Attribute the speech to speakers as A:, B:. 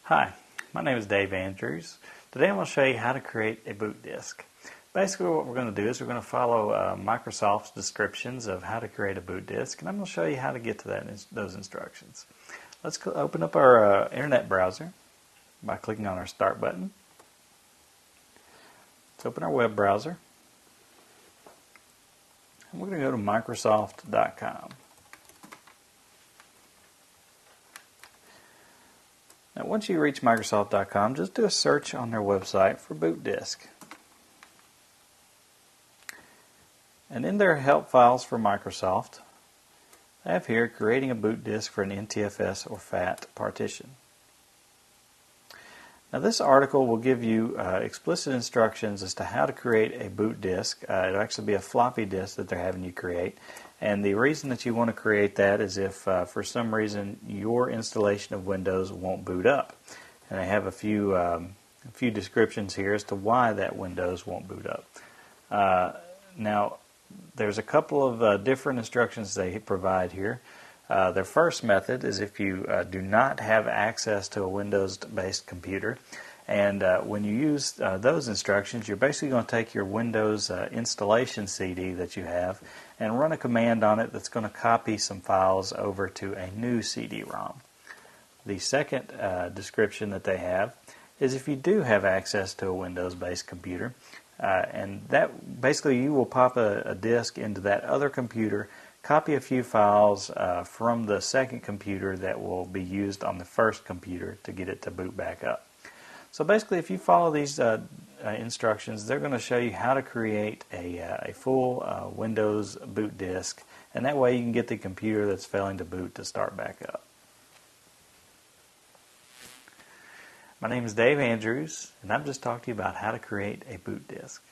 A: Hi, my name is Dave Andrews. Today I'm going to show you how to create a boot disk. Basically what we're going to do is we're going to follow Microsoft's descriptions of how to create a boot disk, and I'm going to show you how to get to those instructions. Let's open up our internet browser by clicking on our Start button. Let's open our web browser. And we're going to go to Microsoft.com. Now, once you reach Microsoft.com, just do a search on their website for boot disk. And in their help files for Microsoft, they have here creating a boot disk for an NTFS or FAT partition. Now, this article will give you explicit instructions as to how to create a boot disk. It'll actually be a floppy disk that they're having you create. And the reason that you want to create that is if for some reason your installation of Windows won't boot up. And I have a few descriptions here as to why that Windows won't boot up. Now, there's a couple of different instructions they provide here. Their first method is if you do not have access to a Windows-based computer. And when you use those instructions, you're basically going to take your Windows installation CD that you have and run a command on it that's going to copy some files over to a new CD Rom. The second description that they have is if you do have access to a Windows-based computer, and that basically you will pop a disk into that other computer, copy a few files from the second computer that will be used on the first computer to get it to boot back up. So basically, if you follow these instructions, they're going to show you how to create a full Windows boot disk, and that way you can get the computer that's failing to boot to start back up. My name is Dave Andrews, and I've just talked to you about how to create a boot disk.